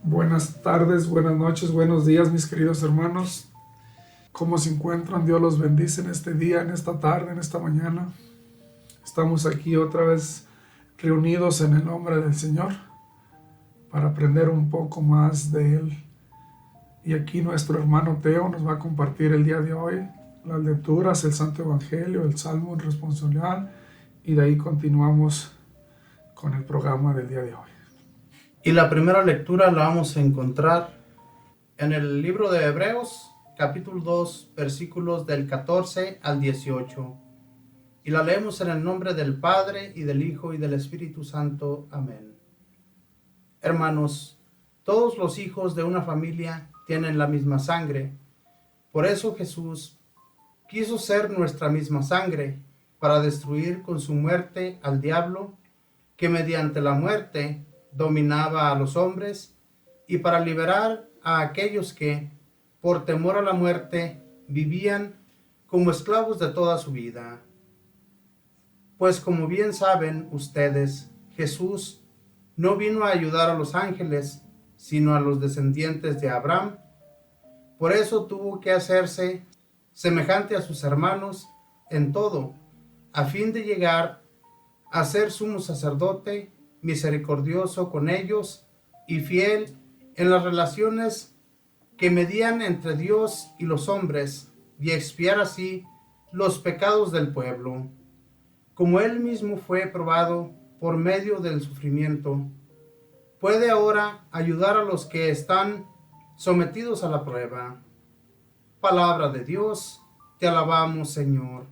Buenas tardes, buenas noches, buenos días, mis queridos hermanos. ¿Cómo se encuentran? Dios los bendice en este día, en esta tarde, en esta mañana. Estamos aquí otra vez reunidos en el nombre del Señor para aprender un poco más de Él. Y aquí nuestro hermano Teo nos va a compartir el día de hoy las lecturas, el Santo Evangelio, el Salmo responsorial, y de ahí continuamos con el programa del día de hoy. Y la primera lectura la vamos a encontrar en el libro de Hebreos, capítulo 2, versículos del 14 al 18. Y la leemos en el nombre del Padre, y del Hijo, y del Espíritu Santo. Amén. Hermanos, todos los hijos de una familia tienen la misma sangre. Por eso Jesús quiso ser nuestra misma sangre, para destruir con su muerte al diablo, que mediante la muerte dominaba a los hombres, y para liberar a aquellos que, por temor a la muerte, vivían como esclavos de toda su vida. Pues como bien saben ustedes, Jesús no vino a ayudar a los ángeles, sino a los descendientes de Abraham. Por eso tuvo que hacerse semejante a sus hermanos en todo, a fin de llegar a ser sumo sacerdote, misericordioso con ellos y fiel en las relaciones que medían entre Dios y los hombres, y expiar así los pecados del pueblo. Como él mismo fue probado por medio del sufrimiento, puede ahora ayudar a los que están sometidos a la prueba. Palabra de Dios, te alabamos, Señor.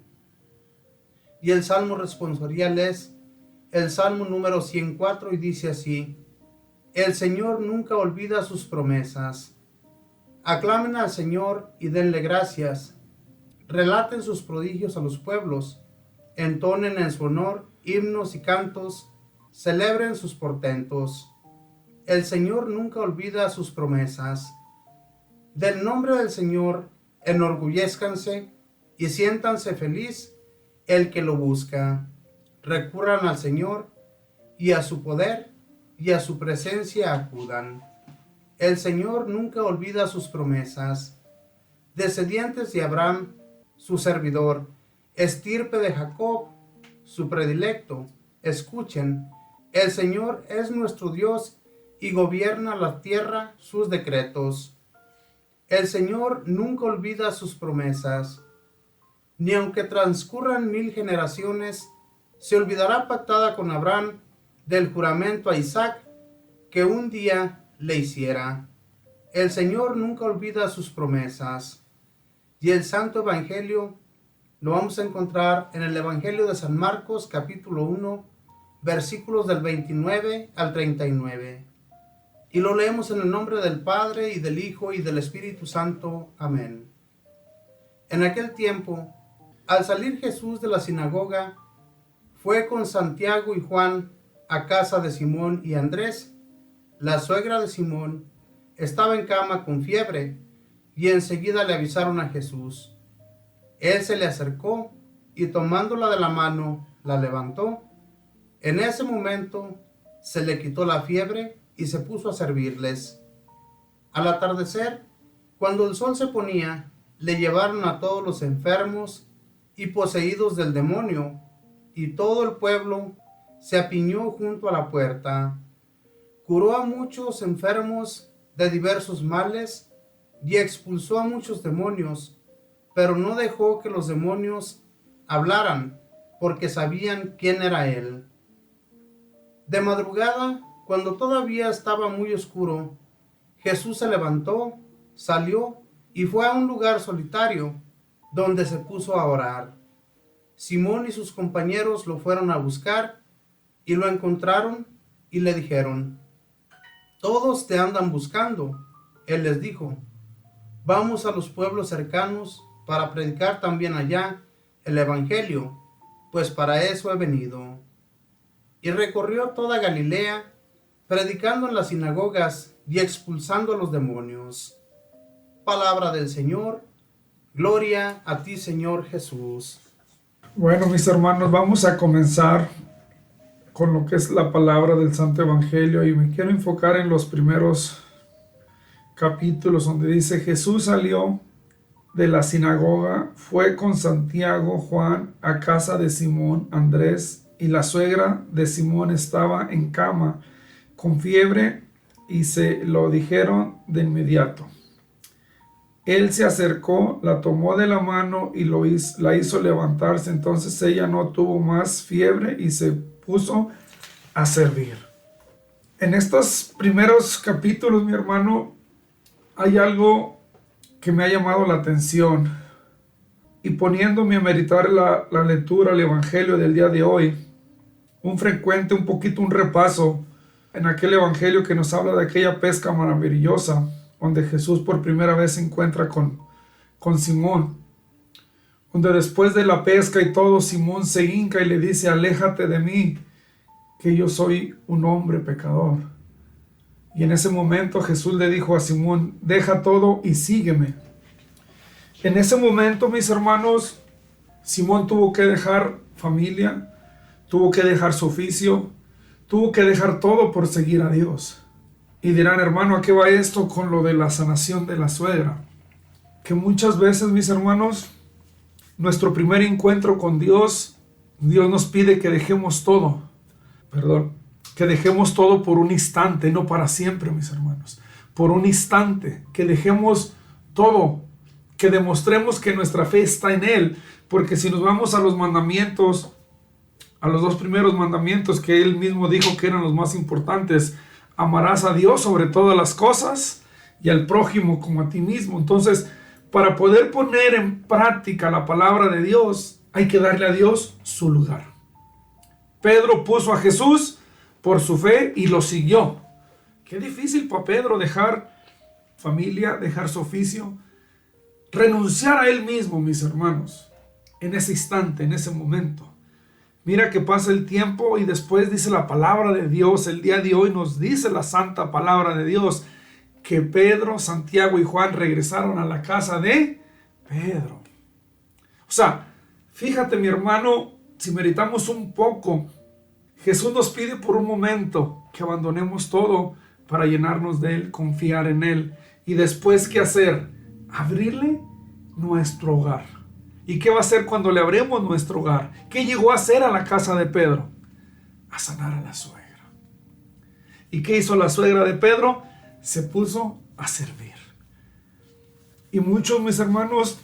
Y el Salmo responsorial es el Salmo número 104, y dice así: El Señor nunca olvida sus promesas. Aclamen al Señor y denle gracias. Relaten sus prodigios a los pueblos. Entonen en su honor himnos y cantos. Celebren sus portentos. El Señor nunca olvida sus promesas. Del nombre del Señor enorgullézcanse y siéntanse feliz el que lo busca. Recurran al Señor, y a su poder y a su presencia acudan. El Señor nunca olvida sus promesas. Descendientes de Abraham, su servidor, estirpe de Jacob, su predilecto, escuchen: el Señor es nuestro Dios y gobierna la tierra sus decretos. El Señor nunca olvida sus promesas. Ni aunque transcurran 1000 generaciones, se olvidará pactada con Abraham del juramento a Isaac que un día le hiciera. El Señor nunca olvida sus promesas. Y el Santo Evangelio lo vamos a encontrar en el Evangelio de San Marcos, capítulo 1, versículos del 29 al 39. Y lo leemos en el nombre del Padre, y del Hijo, y del Espíritu Santo. Amén. En aquel tiempo, al salir Jesús de la sinagoga, fue con Santiago y Juan a casa de Simón y Andrés. La suegra de Simón estaba en cama con fiebre, y enseguida le avisaron a Jesús. Él se le acercó y, tomándola de la mano, la levantó. En ese momento se le quitó la fiebre y se puso a servirles. Al atardecer, cuando el sol se ponía, le llevaron a todos los enfermos y poseídos del demonio, y todo el pueblo se apiñó junto a la puerta. Curó a muchos enfermos de diversos males y expulsó a muchos demonios, pero no dejó que los demonios hablaran, porque sabían quién era él. De madrugada, cuando todavía estaba muy oscuro, Jesús se levantó, salió y fue a un lugar solitario, donde se puso a orar. Simón y sus compañeros lo fueron a buscar y lo encontraron y le dijeron: Todos te andan buscando. Él les dijo: Vamos a los pueblos cercanos para predicar también allá el Evangelio, pues para eso he venido. Y recorrió toda Galilea, predicando en las sinagogas y expulsando a los demonios. Palabra del Señor. Gloria a ti, Señor Jesús. Bueno, mis hermanos, vamos a comenzar con lo que es la palabra del Santo Evangelio, y me quiero enfocar en los primeros capítulos donde dice: Jesús salió de la sinagoga, fue con Santiago, Juan, a casa de Simón, Andrés, y la suegra de Simón estaba en cama con fiebre, y se lo dijeron de inmediato. Él se acercó, la tomó de la mano y la hizo levantarse. Entonces ella no tuvo más fiebre y se puso a servir. En estos primeros capítulos, mi hermano, hay algo que me ha llamado la atención. Y poniéndome a meditar la lectura, el evangelio del día de hoy, un repaso en aquel evangelio que nos habla de aquella pesca maravillosa, donde Jesús por primera vez se encuentra con Simón, donde después de la pesca y todo, Simón se hinca y le dice: aléjate de mí, que yo soy un hombre pecador. Y en ese momento Jesús le dijo a Simón: deja todo y sígueme. En ese momento, mis hermanos, Simón tuvo que dejar familia, tuvo que dejar su oficio, tuvo que dejar todo por seguir a Dios. Y dirán: hermano, ¿a qué va esto con lo de la sanación de la suegra? Que muchas veces, mis hermanos, nuestro primer encuentro con Dios, Dios nos pide que dejemos todo. Que dejemos todo por un instante, no para siempre, mis hermanos. Por un instante, que dejemos todo, que demostremos que nuestra fe está en Él. Porque si nos vamos a los mandamientos, a los 2 primeros mandamientos que Él mismo dijo que eran los más importantes: amarás a Dios sobre todas las cosas y al prójimo como a ti mismo. Entonces, para poder poner en práctica la palabra de Dios, hay que darle a Dios su lugar. Pedro puso a Jesús por su fe y lo siguió. Qué difícil para Pedro dejar familia, dejar su oficio, renunciar a él mismo, mis hermanos, en ese instante, en ese momento. Mira que pasa el tiempo y después dice la palabra de Dios. El día de hoy nos dice la santa palabra de Dios que Pedro, Santiago y Juan regresaron a la casa de Pedro. O sea, fíjate, mi hermano, si meditamos un poco, Jesús nos pide por un momento que abandonemos todo para llenarnos de Él, confiar en Él. Y después, ¿qué hacer? Abrirle nuestro hogar. ¿Y qué va a hacer cuando le abremos nuestro hogar? ¿Qué llegó a hacer a la casa de Pedro? A sanar a la suegra. ¿Y qué hizo la suegra de Pedro? Se puso a servir. Y muchos, mis hermanos,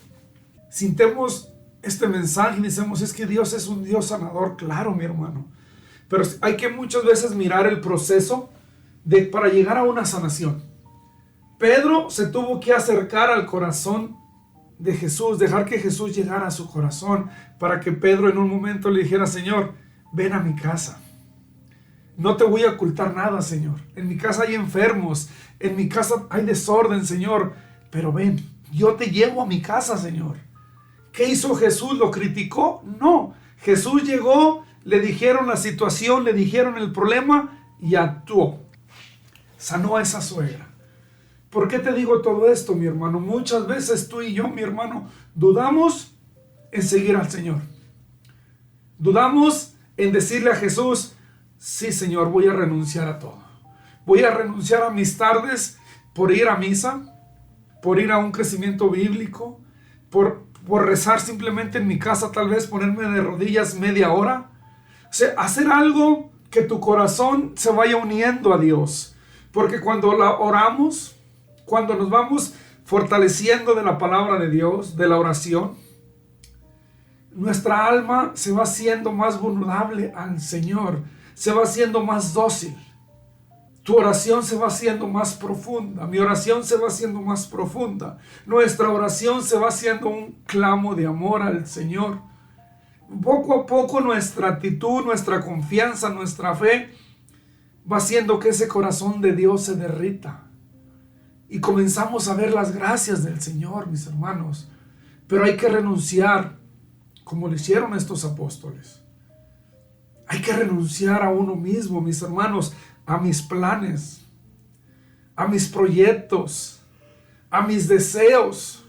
sintemos este mensaje y decimos: es que Dios es un Dios sanador. Claro, mi hermano. Pero hay que muchas veces mirar el proceso para llegar a una sanación. Pedro se tuvo que acercar al corazón de Jesús, dejar que Jesús llegara a su corazón, para que Pedro en un momento le dijera: Señor, ven a mi casa. No te voy a ocultar nada, Señor. En mi casa hay enfermos, en mi casa hay desorden, Señor. Pero ven, yo te llevo a mi casa, Señor. ¿Qué hizo Jesús? ¿Lo criticó? No. Jesús llegó, le dijeron la situación, le dijeron el problema y actuó. Sanó a esa suegra. ¿Por qué te digo todo esto, mi hermano? Muchas veces tú y yo, mi hermano, dudamos en seguir al Señor. Dudamos en decirle a Jesús: sí, Señor, voy a renunciar a todo. Voy a renunciar a mis tardes por ir a misa, por ir a un crecimiento bíblico, por rezar simplemente en mi casa, tal vez ponerme de rodillas media hora. O sea, hacer algo que tu corazón se vaya uniendo a Dios. Porque cuando oramos, cuando nos vamos fortaleciendo de la palabra de Dios, de la oración, nuestra alma se va haciendo más vulnerable al Señor, se va haciendo más dócil. Tu oración se va haciendo más profunda, mi oración se va haciendo más profunda. Nuestra oración se va haciendo un clamo de amor al Señor. Poco a poco nuestra actitud, nuestra confianza, nuestra fe va haciendo que ese corazón de Dios se derrita. Y comenzamos a ver las gracias del Señor, mis hermanos. Pero hay que renunciar, como lo hicieron estos apóstoles. Hay que renunciar a uno mismo, mis hermanos, a mis planes, a mis proyectos, a mis deseos,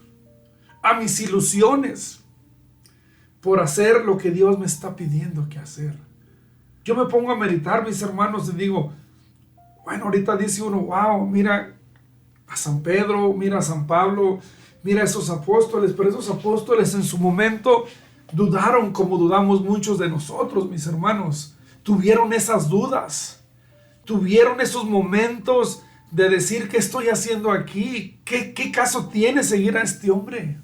a mis ilusiones, por hacer lo que Dios me está pidiendo que hacer. Yo me pongo a meditar, mis hermanos, y digo, bueno, ahorita dice uno: wow, mira, a San Pedro, mira a San Pablo, mira a esos apóstoles, pero esos apóstoles en su momento dudaron como dudamos muchos de nosotros, mis hermanos. Tuvieron esas dudas, tuvieron esos momentos de decir, ¿qué estoy haciendo aquí? ¿Qué caso tiene seguir a este hombre?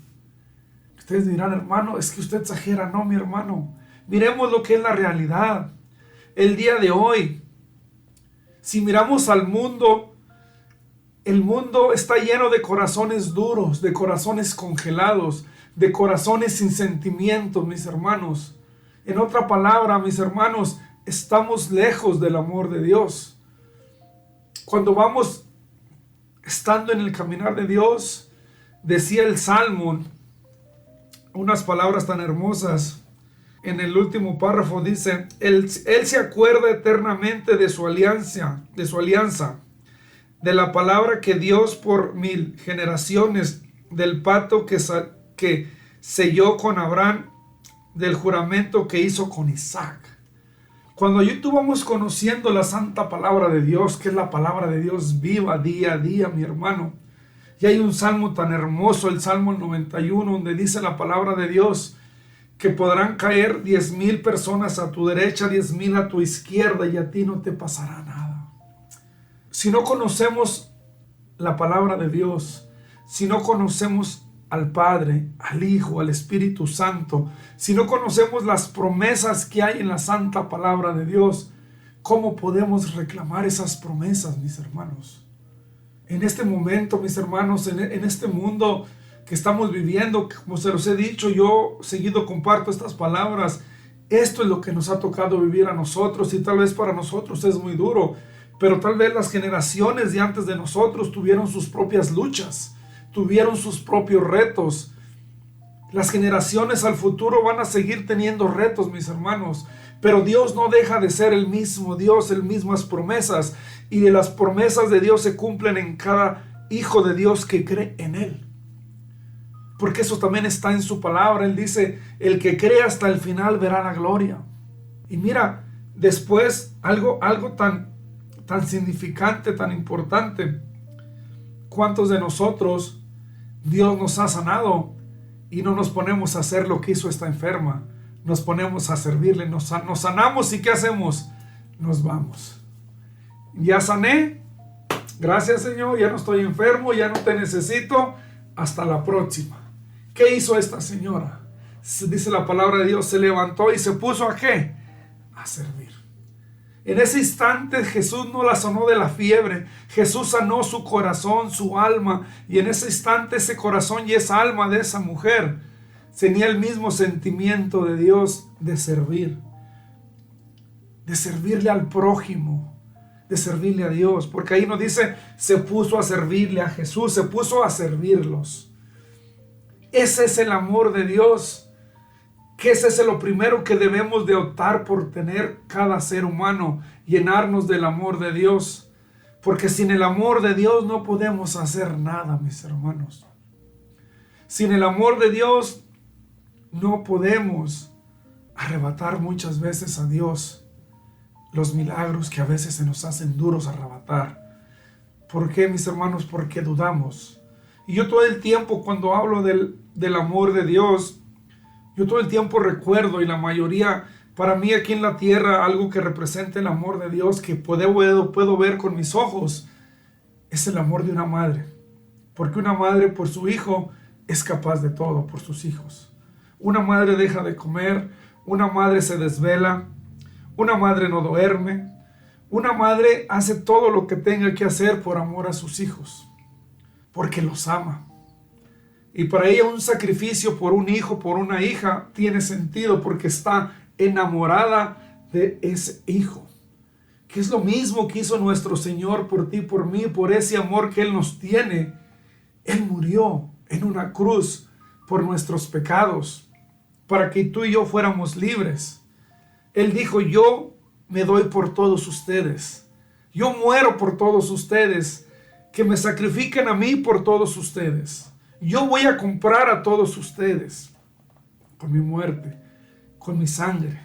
Ustedes dirán, hermano, es que usted exagera. No, mi hermano, miremos lo que es la realidad. El día de hoy, si miramos al mundo, el mundo está lleno de corazones duros, de corazones congelados, de corazones sin sentimientos, mis hermanos. En otra palabra, mis hermanos, estamos lejos del amor de Dios. Cuando vamos estando en el caminar de Dios, decía el Salmo, unas palabras tan hermosas. En el último párrafo dice, Él se acuerda eternamente de su alianza, de la palabra que Dios por 1000 generaciones, del pacto que selló con Abraham, del juramento que hizo con Isaac. Cuando yo y tú vamos conociendo la santa palabra de Dios, que es la palabra de Dios viva día a día, mi hermano, y hay un salmo tan hermoso, el Salmo 91, donde dice la palabra de Dios, que podrán caer 10,000 personas a tu derecha, 10,000 a tu izquierda, y a ti no te pasará nada. Si no conocemos la palabra de Dios, si no conocemos al Padre, al Hijo, al Espíritu Santo, si no conocemos las promesas que hay en la santa palabra de Dios, ¿cómo podemos reclamar esas promesas, mis hermanos? En este momento, mis hermanos, en este mundo que estamos viviendo, como se los he dicho, yo seguido comparto estas palabras. Esto es lo que nos ha tocado vivir a nosotros, y tal vez para nosotros es muy duro, pero tal vez las generaciones de antes de nosotros tuvieron sus propias luchas, tuvieron sus propios retos. Las generaciones al futuro van a seguir teniendo retos, mis hermanos, pero Dios no deja de ser el mismo Dios, el mismas promesas, y de las promesas de Dios se cumplen en cada hijo de Dios que cree en Él. Porque eso también está en su palabra. Él dice, el que cree hasta el final verá la gloria. Y mira, después algo tan significante, tan importante. ¿Cuántos de nosotros Dios nos ha sanado y no nos ponemos a hacer lo que hizo esta enferma? Nos ponemos a servirle, nos sanamos, y ¿qué hacemos? Nos vamos. Ya sané, gracias Señor, ya no estoy enfermo, ya no te necesito, hasta la próxima. ¿Qué hizo esta señora? Dice la palabra de Dios, se levantó y se puso ¿a qué? A servir. En ese instante Jesús no la sanó de la fiebre, Jesús sanó su corazón, su alma, y en ese instante ese corazón y esa alma de esa mujer tenía el mismo sentimiento de Dios de servir, de servirle al prójimo, de servirle a Dios, porque ahí nos dice, se puso a servirle a Jesús, se puso a servirlos. Ese es el amor de Dios, que ese es lo primero que debemos de optar por tener cada ser humano, llenarnos del amor de Dios, porque sin el amor de Dios no podemos hacer nada, mis hermanos. Sin el amor de Dios no podemos arrebatar muchas veces a Dios los milagros que a veces se nos hacen duros arrebatar. ¿Por qué, mis hermanos? Porque dudamos. Y yo todo el tiempo, cuando hablo del amor de Dios, yo todo el tiempo recuerdo, y la mayoría, para mí aquí en la tierra, algo que representa el amor de Dios, que puedo ver con mis ojos, es el amor de una madre. Porque una madre por su hijo es capaz de todo, por sus hijos. Una madre deja de comer, una madre se desvela, una madre no duerme, una madre hace todo lo que tenga que hacer por amor a sus hijos, porque los ama. Y para ella un sacrificio por un hijo, por una hija, tiene sentido, porque está enamorada de ese hijo. Que es lo mismo que hizo nuestro Señor por ti, por mí, por ese amor que Él nos tiene. Él murió en una cruz por nuestros pecados, para que tú y yo fuéramos libres. Él dijo, yo me doy por todos ustedes. Yo muero por todos ustedes. Que me sacrifiquen a mí por todos ustedes. Yo voy a comprar a todos ustedes con mi muerte, con mi sangre.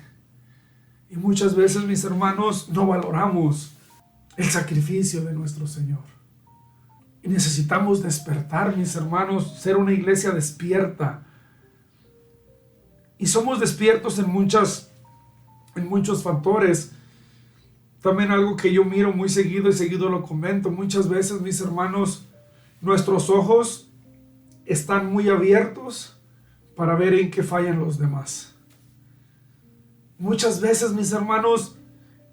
Y muchas veces, mis hermanos, no valoramos el sacrificio de nuestro Señor. Y necesitamos despertar, mis hermanos, ser una iglesia despierta. Y somos despiertos en muchos factores. También algo que yo miro muy seguido y seguido lo comento. Muchas veces, mis hermanos, nuestros ojos están muy abiertos para ver en qué fallan los demás. Muchas veces, mis hermanos,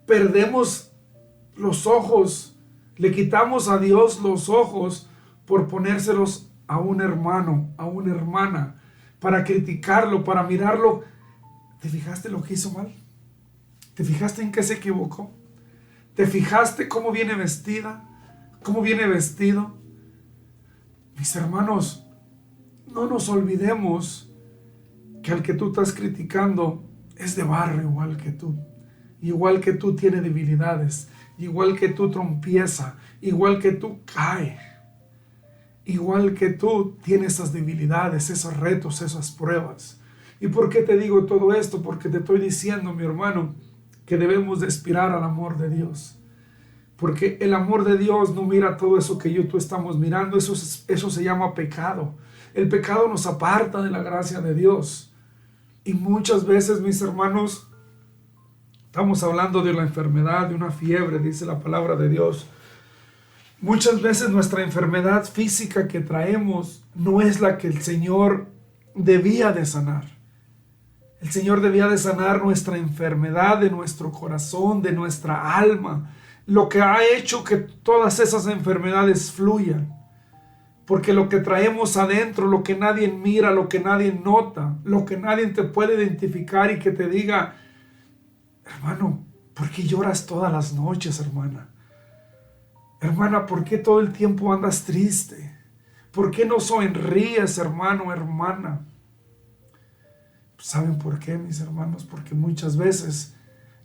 perdemos los ojos, le quitamos a Dios los ojos por ponérselos a un hermano, a una hermana, para criticarlo, para mirarlo. ¿Te fijaste lo que hizo mal? ¿Te fijaste en qué se equivocó? ¿Te fijaste cómo viene vestida? ¿Cómo viene vestido? Mis hermanos, no nos olvidemos que al que tú estás criticando es de barro igual que tú. Igual que tú tiene debilidades. Igual que tú trompieza. Igual que tú cae. Igual que tú tiene esas debilidades, esos retos, esas pruebas. ¿Y por qué te digo todo esto? Porque te estoy diciendo, mi hermano, que debemos de aspirar al amor de Dios. Porque el amor de Dios no mira todo eso que tú estamos mirando. Eso se llama pecado. El pecado nos aparta de la gracia de Dios. Y muchas veces, mis hermanos, estamos hablando de la enfermedad, de una fiebre, dice la palabra de Dios. Muchas veces nuestra enfermedad física que traemos no es la que el Señor debía de sanar. El Señor debía de sanar nuestra enfermedad de nuestro corazón, de nuestra alma. Lo que ha hecho que todas esas enfermedades fluyan. Porque lo que traemos adentro, lo que nadie mira, lo que nadie nota, lo que nadie te puede identificar y que te diga, hermano, ¿por qué lloras todas las noches, hermana? Hermana, ¿por qué todo el tiempo andas triste? ¿Por qué no sonríes, hermano, hermana? ¿Saben por qué, mis hermanos? Porque muchas veces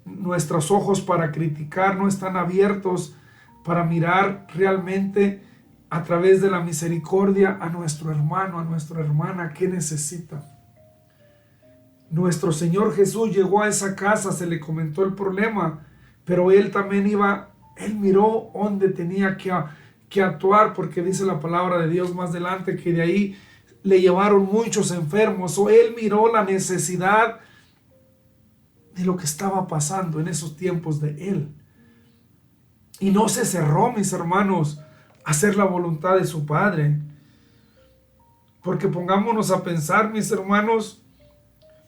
nuestros ojos para criticar no están abiertos para mirar realmente a través de la misericordia a nuestro hermano, a nuestra hermana, ¿qué necesita? Nuestro Señor Jesús llegó a esa casa, se le comentó el problema, pero Él también Él miró dónde tenía que actuar, porque dice la palabra de Dios más adelante que de ahí le llevaron muchos enfermos, o Él miró la necesidad de lo que estaba pasando en esos tiempos de Él. Y no se cerró, mis hermanos, a hacer la voluntad de su Padre. Porque pongámonos a pensar, mis hermanos,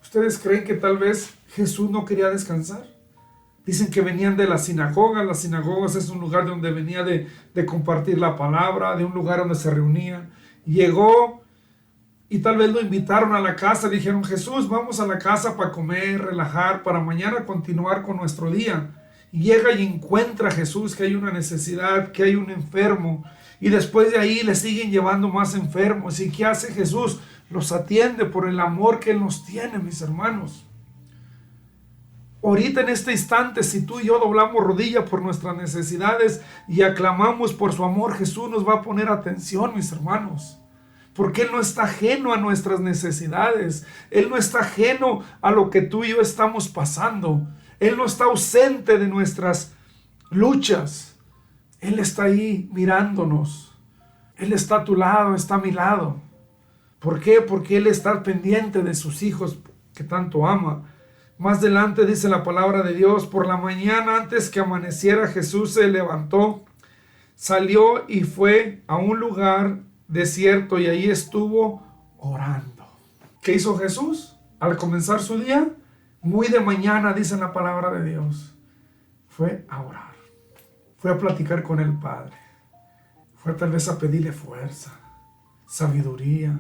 ¿ustedes creen que tal vez Jesús no quería descansar? Dicen que venían de las sinagogas. Las sinagogas es un lugar donde venía de compartir la palabra, de un lugar donde se reunían. Llegó y tal vez lo invitaron a la casa. Dijeron, Jesús, vamos a la casa para comer, relajar, para mañana continuar con nuestro día. Y llega y encuentra a Jesús que hay una necesidad, que hay un enfermo. Y después de ahí le siguen llevando más enfermos. ¿Y qué hace Jesús? Los atiende por el amor que Él nos tiene, mis hermanos. Ahorita en este instante, si tú y yo doblamos rodilla por nuestras necesidades y aclamamos por su amor, Jesús nos va a poner atención, mis hermanos. Porque Él no está ajeno a nuestras necesidades. Él no está ajeno a lo que tú y yo estamos pasando. Él no está ausente de nuestras luchas. Él está ahí mirándonos. Él está a tu lado, está a mi lado. ¿Por qué? Porque Él está pendiente de sus hijos que tanto ama. Más adelante dice la palabra de Dios, por la mañana antes que amaneciera Jesús se levantó, salió y fue a un lugar desierto y ahí estuvo orando. ¿Qué hizo Jesús al comenzar su día? Muy de mañana, dice la palabra de Dios, fue a orar, fue a platicar con el Padre, fue tal vez a pedirle fuerza, sabiduría.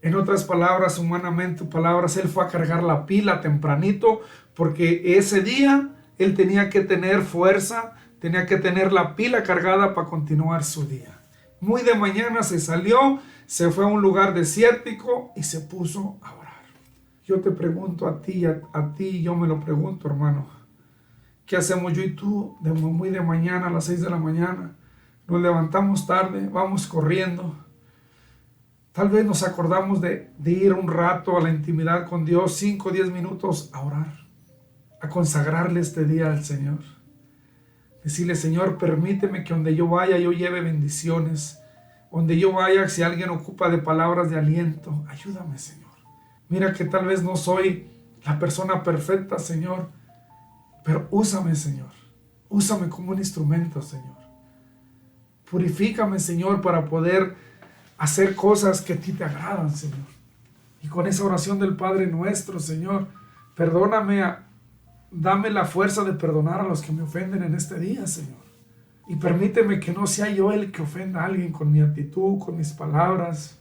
En otras palabras, humanamente palabras, Él fue a cargar la pila tempranito porque ese día Él tenía que tener fuerza, tenía que tener la pila cargada para continuar su día. Muy de mañana se salió, se fue a un lugar desértico y se puso a orar. Yo te pregunto a ti, yo me lo pregunto, hermano. ¿Qué hacemos yo y tú muy de mañana a las 6 de la mañana? Nos levantamos tarde, vamos corriendo. Tal vez nos acordamos de ir un rato a la intimidad con Dios, 5 o 10 minutos a orar, a consagrarle este día al Señor. Decirle, Señor, permíteme que donde yo vaya, yo lleve bendiciones. Donde yo vaya, si alguien ocupa de palabras de aliento, ayúdame, Señor. Mira que tal vez no soy la persona perfecta, Señor, pero úsame, Señor. Úsame como un instrumento, Señor. Purifícame, Señor, para poder hacer cosas que a ti te agradan, Señor. Y con esa oración del Padre nuestro, Señor, perdóname, dame la fuerza de perdonar a los que me ofenden en este día, Señor. Y permíteme que no sea yo el que ofenda a alguien con mi actitud, con mis palabras.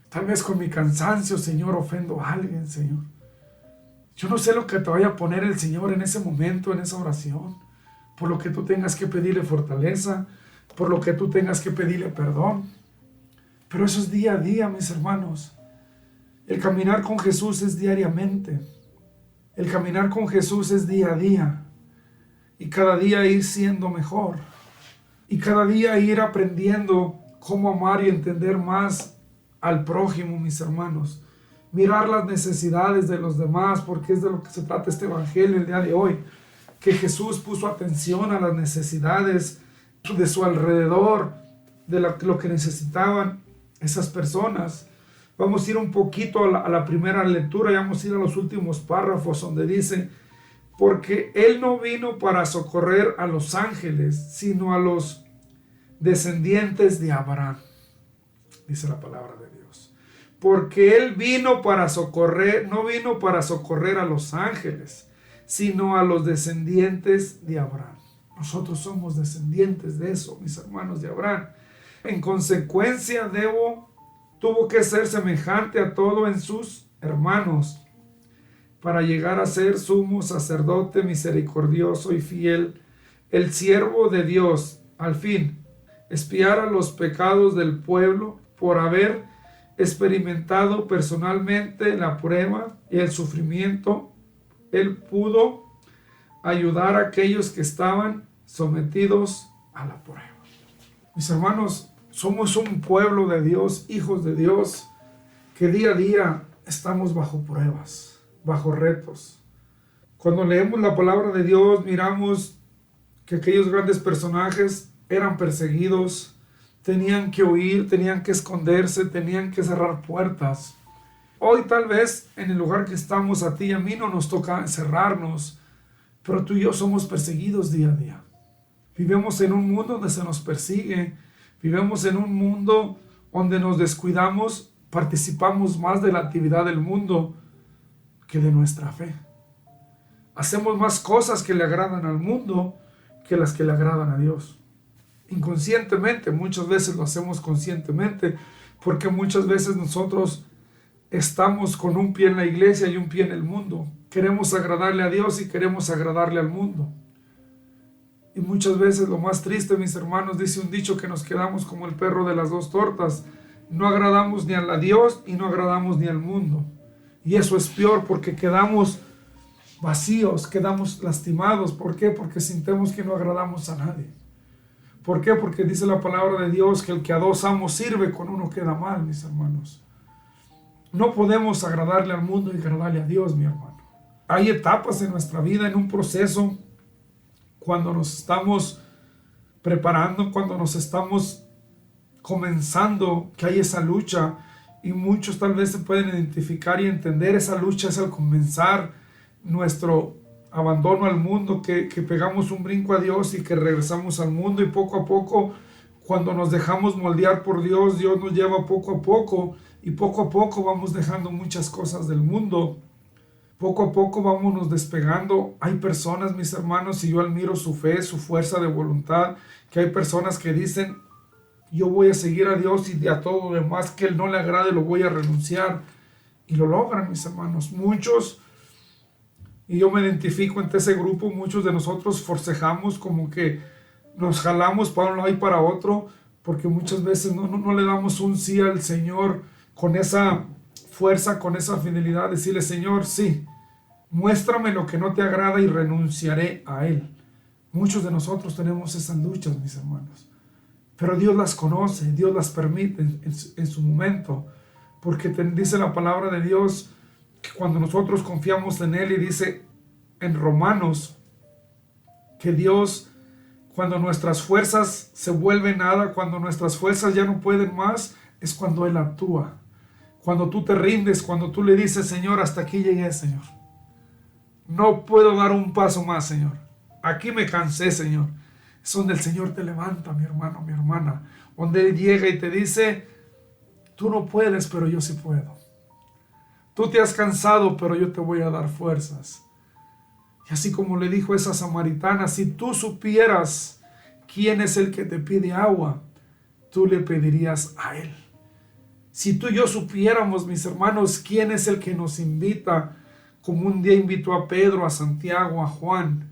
Tal vez con mi cansancio, Señor, ofendo a alguien, Señor. Yo no sé lo que te vaya a poner el Señor en ese momento, en esa oración. Por lo que tú tengas que pedirle fortaleza, por lo que tú tengas que pedirle perdón. Pero eso es día a día, mis hermanos. El caminar con Jesús es diariamente. El caminar con Jesús es día a día. Y cada día ir siendo mejor. Y cada día ir aprendiendo cómo amar y entender más al prójimo, mis hermanos. Mirar las necesidades de los demás, porque es de lo que se trata este evangelio el día de hoy. Que Jesús puso atención a las necesidades de su alrededor, de lo que necesitaban esas personas. Vamos a ir un poquito a la primera lectura y vamos a ir a los últimos párrafos donde dice: porque Él no vino para socorrer a los ángeles, sino a los descendientes de Abraham. Dice la palabra de Dios. Porque Él vino para socorrer, no vino para socorrer a los ángeles, sino a los descendientes de Abraham. Nosotros somos descendientes de eso, mis hermanos, de Abraham. En consecuencia, tuvo que ser semejante a todo en sus hermanos, para llegar a ser sumo sacerdote misericordioso y fiel, el siervo de Dios, al fin, expiar a los pecados del pueblo por haber experimentado personalmente la prueba y el sufrimiento. Él pudo ayudar a aquellos que estaban sometidos a la prueba. Mis hermanos, somos un pueblo de Dios, hijos de Dios, que día a día estamos bajo pruebas, bajo retos. Cuando leemos la palabra de Dios, miramos que aquellos grandes personajes eran perseguidos, tenían que huir, tenían que esconderse, tenían que cerrar puertas. Hoy tal vez en el lugar que estamos, a ti y a mí no nos toca encerrarnos, pero tú y yo somos perseguidos día a día. Vivimos en un mundo donde se nos persigue, vivimos en un mundo donde nos descuidamos, participamos más de la actividad del mundo que de nuestra fe. Hacemos más cosas que le agradan al mundo que las que le agradan a Dios. Inconscientemente, muchas veces lo hacemos conscientemente, porque muchas veces nosotros estamos con un pie en la iglesia y un pie en el mundo. Queremos agradarle a Dios y queremos agradarle al mundo. Y muchas veces lo más triste, mis hermanos, dice un dicho que nos quedamos como el perro de las dos tortas. No agradamos ni a Dios y no agradamos ni al mundo. Y eso es peor porque quedamos vacíos, quedamos lastimados. ¿Por qué? Porque sintemos que no agradamos a nadie. ¿Por qué? Porque dice la palabra de Dios que el que a dos amos sirve, con uno queda mal, mis hermanos. No podemos agradarle al mundo y agradarle a Dios, mi hermano. Hay etapas en nuestra vida, en un proceso, cuando nos estamos preparando, cuando nos estamos comenzando, que hay esa lucha, y muchos tal vez se pueden identificar y entender esa lucha. Es al comenzar nuestro abandono al mundo, que pegamos un brinco a Dios y que regresamos al mundo, y poco a poco, cuando nos dejamos moldear por Dios, Dios nos lleva poco a poco, y poco a poco vamos dejando muchas cosas del mundo. Poco a poco vámonos despegando. Hay personas, mis hermanos, y yo admiro su fe, su fuerza de voluntad, que hay personas que dicen: yo voy a seguir a Dios y a todo lo demás que Él no le agrade lo voy a renunciar. Y lo logran, mis hermanos. Muchos, y yo me identifico entre ese grupo, muchos de nosotros forcejamos, como que nos jalamos para un lado y para otro, porque muchas veces no le damos un sí al Señor con esa fuerza, con esa fidelidad. Decirle: Señor, sí, muéstrame lo que no te agrada y renunciaré a Él. Muchos de nosotros tenemos esas luchas, mis hermanos. Pero Dios las conoce, Dios las permite en su momento. Porque dice la palabra de Dios que cuando nosotros confiamos en Él, y dice en Romanos que Dios, Cuando nuestras fuerzas se vuelven nada, cuando nuestras fuerzas ya no pueden más, es cuando Él actúa. Cuando tú te rindes, cuando tú le dices, Señor, hasta aquí llegué, Señor. No puedo dar un paso más, Señor. Aquí me cansé, Señor. Es donde el Señor te levanta, mi hermano, mi hermana. Donde Él llega y te dice, tú no puedes, pero yo sí puedo. Tú te has cansado, pero yo te voy a dar fuerzas. Y así como le dijo esa samaritana, si tú supieras quién es el que te pide agua, tú le pedirías a Él. Si tú y yo supiéramos, mis hermanos, quién es el que nos invita, como un día invitó a Pedro, a Santiago, a Juan,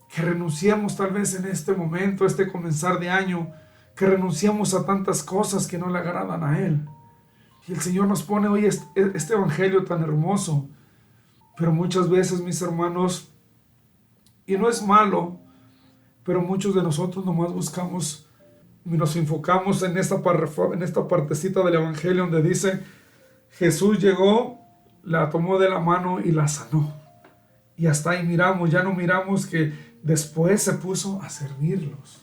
que renunciemos tal vez en este momento, este comenzar de año, que renunciemos a tantas cosas que no le agradan a Él. Y el Señor nos pone hoy este evangelio tan hermoso. Pero muchas veces, mis hermanos, y no es malo, pero muchos de nosotros nomás buscamos y nos enfocamos en esta partecita del evangelio donde dice, Jesús llegó, la tomó de la mano y la sanó. Y hasta ahí miramos, ya no miramos que después se puso a servirlos.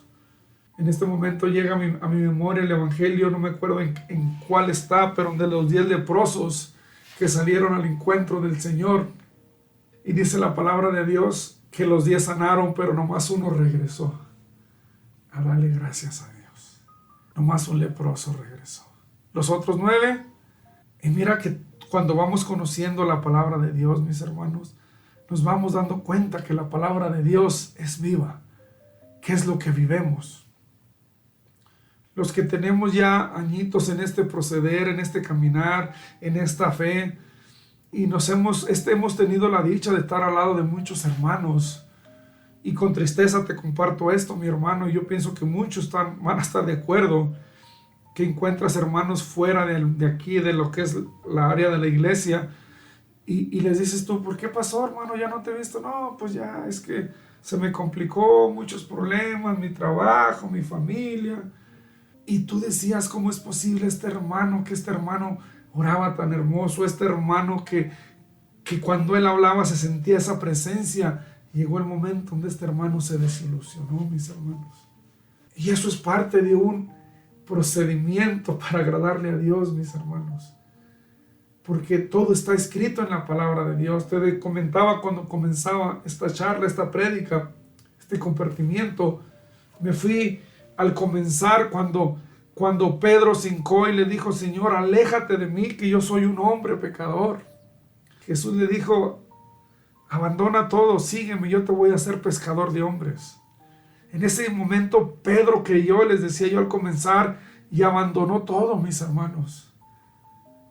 En este momento llega a mi memoria el evangelio, no me acuerdo en cuál está, pero de los 10 leprosos que salieron al encuentro del Señor. Y dice la palabra de Dios que los 10 sanaron, pero nomás uno regresó a darle gracias a Dios. Nomás un leproso regresó. Los otros 9, y mira que cuando vamos conociendo la palabra de Dios, mis hermanos, nos vamos dando cuenta que la palabra de Dios es viva, que es lo que vivemos. Los que tenemos ya añitos en este proceder, en este caminar, en esta fe, y hemos tenido la dicha de estar al lado de muchos hermanos. Y con tristeza te comparto esto, mi hermano, y yo pienso que muchos van a estar de acuerdo, que encuentras hermanos fuera de aquí, de lo que es la área de la iglesia, y les dices tú, ¿por qué pasó, hermano? Ya no te he visto. No, pues ya es que se me complicó, muchos problemas, mi trabajo, mi familia. Y tú decías, ¿cómo es posible este hermano oraba tan hermoso, este hermano que cuando él hablaba se sentía esa presencia? Llegó el momento donde este hermano se desilusionó, mis hermanos. Y eso es parte de un procedimiento para agradarle a Dios, mis hermanos. Porque todo está escrito en la palabra de Dios. Te comentaba cuando comenzaba esta charla, esta prédica, este compartimiento. Me fui al comenzar cuando Pedro se hincó y le dijo, Señor, aléjate de mí, que yo soy un hombre pecador. Jesús le dijo, abandona todo, sígueme, yo te voy a hacer pescador de hombres. En ese momento Pedro creyó, les decía yo al comenzar, y abandonó todo, mis hermanos.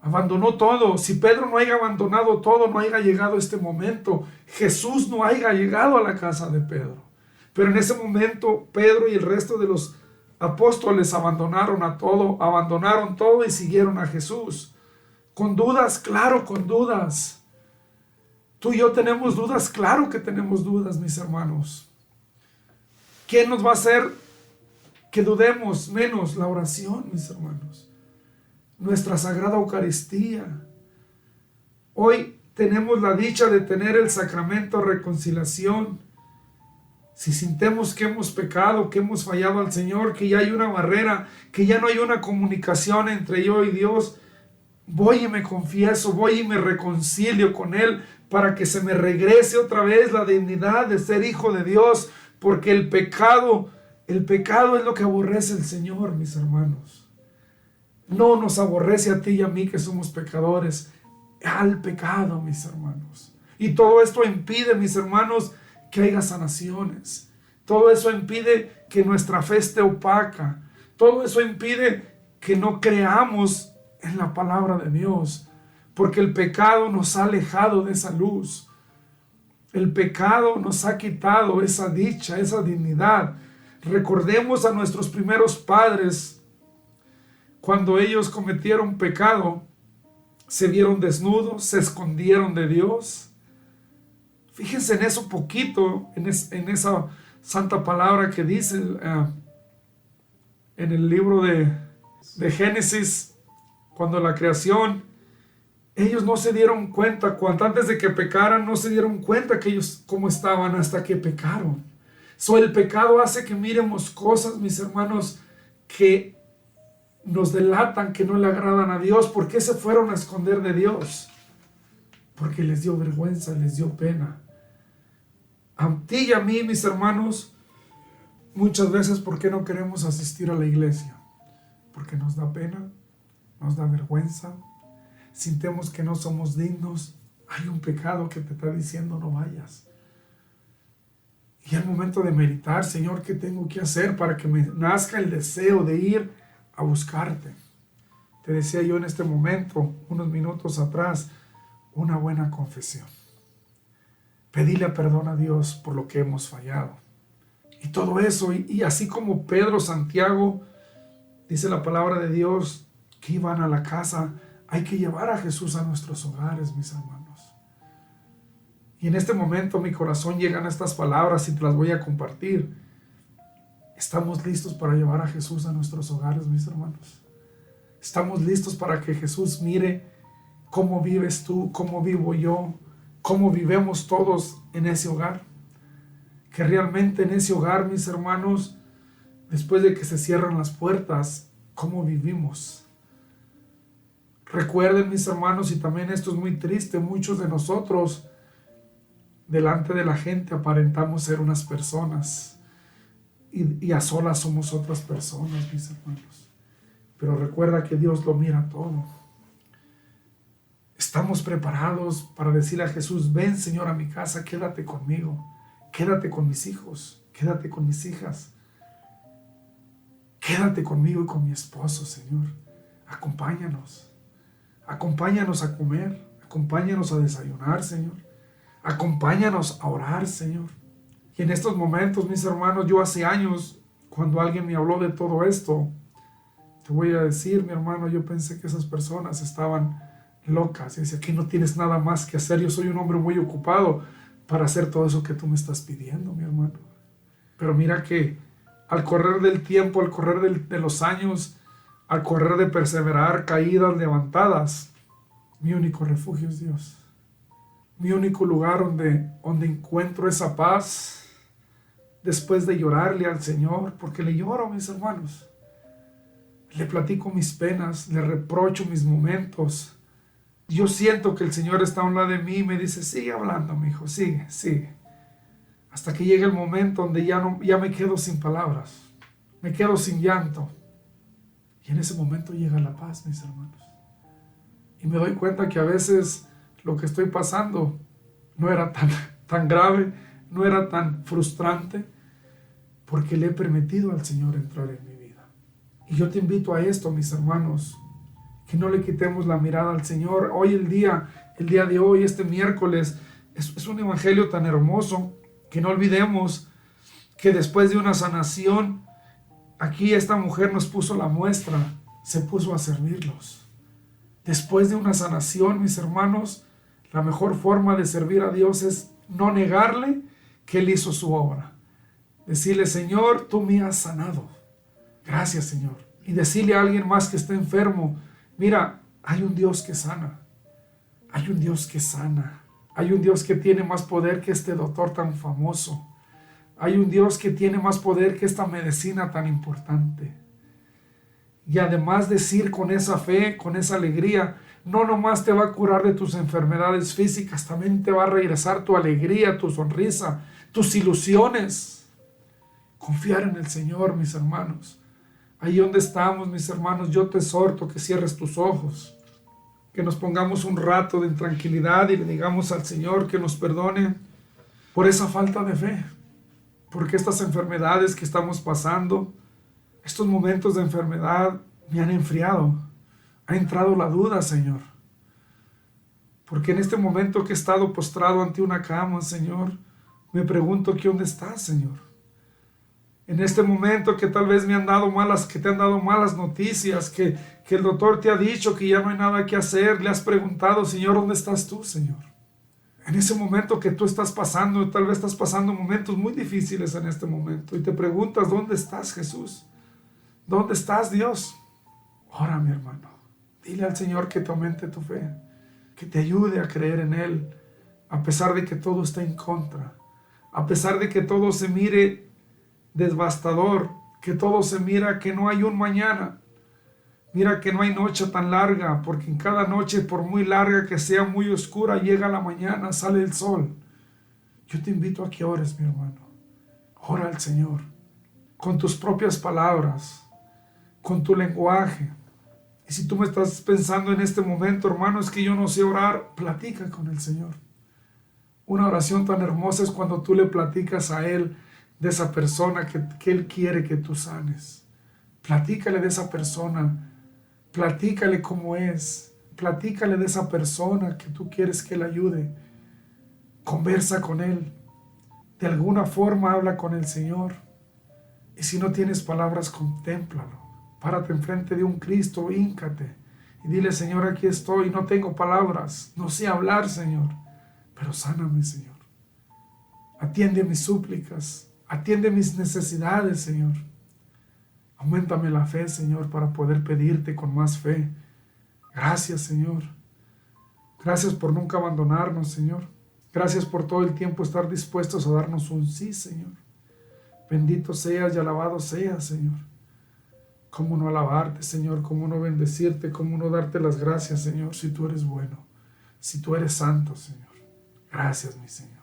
Abandonó todo. Si Pedro no haya abandonado todo, no haya llegado a este momento. Jesús no haya llegado a la casa de Pedro. Pero en ese momento Pedro y el resto de los apóstoles abandonaron todo y siguieron a Jesús. Con dudas, claro, con dudas. Tú y yo tenemos dudas, claro que tenemos dudas, mis hermanos. ¿Quién nos va a hacer que dudemos menos? La oración, mis hermanos. Nuestra Sagrada Eucaristía. Hoy tenemos la dicha de tener el sacramento de reconciliación. Si sintemos que hemos pecado, que hemos fallado al Señor, que ya hay una barrera, que ya no hay una comunicación entre yo y Dios, voy y me confieso, voy y me reconcilio con Él para que se me regrese otra vez la dignidad de ser hijo de Dios, porque el pecado es lo que aborrece el Señor, mis hermanos. No nos aborrece a ti y a mí que somos pecadores, al pecado, mis hermanos. Y todo esto impide, mis hermanos, que haya sanaciones. Todo eso impide que nuestra fe esté opaca. Todo eso impide que no creamos en la palabra de Dios, porque el pecado nos ha alejado de esa luz. El pecado nos ha quitado esa dicha, esa dignidad. Recordemos a nuestros primeros padres. Cuando ellos cometieron pecado, se vieron desnudos, se escondieron de Dios. Fíjense en eso poquito, en esa santa palabra que dice en el libro de Génesis, cuando la creación, ellos no se dieron cuenta, cuando antes de que pecaran, no se dieron cuenta que ellos cómo estaban hasta que pecaron. El pecado hace que miremos cosas, mis hermanos, que nos delatan, que no le agradan a Dios. ¿Por qué se fueron a esconder de Dios? Porque les dio vergüenza, les dio pena. A ti y a mí, mis hermanos, muchas veces, ¿por qué no queremos asistir a la iglesia? Porque nos da pena, nos da vergüenza, sintemos que no somos dignos. Hay un pecado que te está diciendo no vayas. Y al momento de meditar, Señor, ¿qué tengo que hacer para que me nazca el deseo de ir a buscarte? Te decía yo en este momento, unos minutos atrás, una buena confesión. Pedirle perdón a Dios por lo que hemos fallado. Y todo eso, y así como Pedro, Santiago, dice la palabra de Dios, que iban a la casa, hay que llevar a Jesús a nuestros hogares, mis hermanos. Y en este momento a mi corazón llegan estas palabras y te las voy a compartir. ¿Estamos listos para llevar a Jesús a nuestros hogares, mis hermanos? ¿Estamos listos para que Jesús mire cómo vives tú, cómo vivo yo, cómo vivemos todos en ese hogar? Que realmente en ese hogar, mis hermanos, después de que se cierran las puertas, ¿cómo vivimos? Recuerden, mis hermanos, y también esto es muy triste, muchos de nosotros delante de la gente aparentamos ser unas personas y a solas somos otras personas, mis hermanos. Pero recuerda que Dios lo mira todo. Estamos preparados para decirle a Jesús, ven, Señor, a mi casa, quédate conmigo, quédate con mis hijos, quédate con mis hijas, quédate conmigo y con mi esposo, Señor. Acompáñanos a comer, acompáñanos a desayunar, Señor. Acompáñanos a orar, Señor. Y en estos momentos, mis hermanos, yo hace años, cuando alguien me habló de todo esto, te voy a decir, mi hermano, yo pensé que esas personas estaban locas. Y decía, aquí no tienes nada más que hacer. Yo soy un hombre muy ocupado para hacer todo eso que tú me estás pidiendo, mi hermano. Pero mira que al correr del tiempo, al correr de los años, al correr de perseverar, caídas, levantadas, mi único refugio es Dios. Mi único lugar donde encuentro esa paz después de llorarle al Señor, porque le lloro, mis hermanos. Le platico mis penas, le reprocho mis momentos. Yo siento que el Señor está a un lado de mí y me dice, sigue hablando, mi hijo, sigue. Hasta que llegue el momento donde ya me quedo sin palabras, me quedo sin llanto. Y en ese momento llega la paz, mis hermanos. Y me doy cuenta que a veces lo que estoy pasando no era tan grave, no era tan frustrante, porque le he permitido al Señor entrar en mi vida. Y yo te invito a esto, mis hermanos, que no le quitemos la mirada al Señor. Hoy el día de hoy, este miércoles, es un evangelio tan hermoso, que no olvidemos que después de una sanación, aquí esta mujer nos puso la muestra, se puso a servirlos. Después de una sanación, mis hermanos, la mejor forma de servir a Dios es no negarle que Él hizo su obra. Decirle, Señor, tú me has sanado. Gracias, Señor. Y decirle a alguien más que está enfermo, mira, hay un Dios que sana. Hay un Dios que sana. Hay un Dios que tiene más poder que este doctor tan famoso. Hay un Dios que tiene más poder que esta medicina tan importante. Y además decir con esa fe, con esa alegría, no nomás te va a curar de tus enfermedades físicas, también te va a regresar tu alegría, tu sonrisa, tus ilusiones. Confiar en el Señor, mis hermanos. Ahí donde estamos, mis hermanos, yo te exhorto que cierres tus ojos, que nos pongamos un rato de tranquilidad y le digamos al Señor que nos perdone por esa falta de fe, porque estas enfermedades que estamos pasando, estos momentos de enfermedad me han enfriado. Ha entrado la duda, Señor. Porque en este momento que he estado postrado ante una cama, Señor, me pregunto que dónde estás, Señor. En este momento que tal vez te han dado malas noticias, que el doctor te ha dicho que ya no hay nada que hacer, le has preguntado, Señor, ¿dónde estás tú, Señor? En ese momento que tú estás pasando, tal vez estás pasando momentos muy difíciles en este momento y te preguntas, ¿dónde estás, Jesús? ¿Dónde estás, Dios? Ora, mi hermano. Dile al Señor que te aumente tu fe, que te ayude a creer en Él, a pesar de que todo está en contra, a pesar de que todo se mire devastador, que todo se mira que no hay un mañana. Mira que no hay noche tan larga, porque en cada noche, por muy larga que sea, muy oscura, llega la mañana, sale el sol. Yo te invito a que ores, mi hermano. Ora al Señor, con tus propias palabras, con tu lenguaje. Y si tú me estás pensando en este momento, hermano, es que yo no sé orar, platica con el Señor. Una oración tan hermosa es cuando tú le platicas a Él de esa persona que Él quiere que tú sanes. Platícale de esa persona. Platícale cómo es. Platícale de esa persona que tú quieres que Él ayude. Conversa con Él. De alguna forma habla con el Señor. Y si no tienes palabras, contémplalo. Párate enfrente de un Cristo, híncate y dile: Señor, aquí estoy, no tengo palabras, no sé hablar, Señor, pero sáname, Señor. Atiende mis súplicas, atiende mis necesidades, Señor. Auméntame la fe, Señor, para poder pedirte con más fe. Gracias, Señor. Gracias por nunca abandonarnos, Señor. Gracias por todo el tiempo estar dispuestos a darnos un sí, Señor. Bendito seas y alabado seas, Señor. ¿Cómo no alabarte, Señor? ¿Cómo no bendecirte? ¿Cómo no darte las gracias, Señor, si tú eres bueno? Si tú eres santo, Señor. Gracias, mi Señor.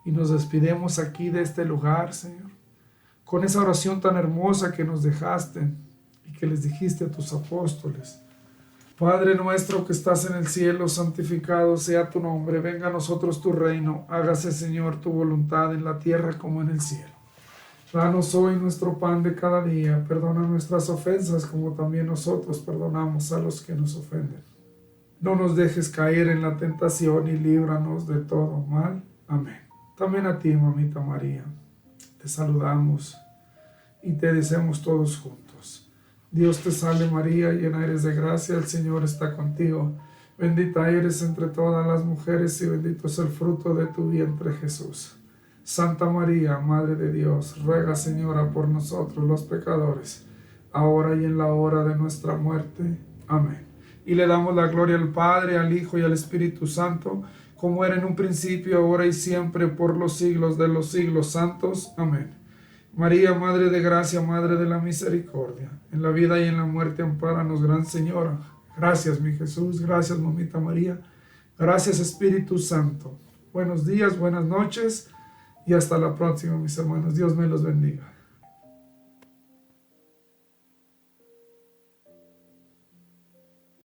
Y nos despedimos aquí de este lugar, Señor, con esa oración tan hermosa que nos dejaste y que les dijiste a tus apóstoles. Padre nuestro que estás en el cielo, santificado sea tu nombre. Venga a nosotros tu reino. Hágase, Señor, tu voluntad en la tierra como en el cielo. Danos hoy nuestro pan de cada día. Perdona nuestras ofensas como también nosotros perdonamos a los que nos ofenden. No nos dejes caer en la tentación y líbranos de todo mal. Amén. También a ti, mamita María, te saludamos y te deseamos todos juntos. Dios te salve María, llena eres de gracia, el Señor está contigo. Bendita eres entre todas las mujeres y bendito es el fruto de tu vientre, Jesús. Santa María, Madre de Dios, ruega, Señora, por nosotros los pecadores, ahora y en la hora de nuestra muerte. Amén. Y le damos la gloria al Padre, al Hijo y al Espíritu Santo, como era en un principio, ahora y siempre, por los siglos de los siglos santos. Amén. María, Madre de Gracia, Madre de la Misericordia, en la vida y en la muerte, ampáranos, Gran Señora. Gracias, mi Jesús. Gracias, mamita María. Gracias, Espíritu Santo. Buenos días, buenas noches. Y hasta la próxima, mis hermanos. Dios me los bendiga.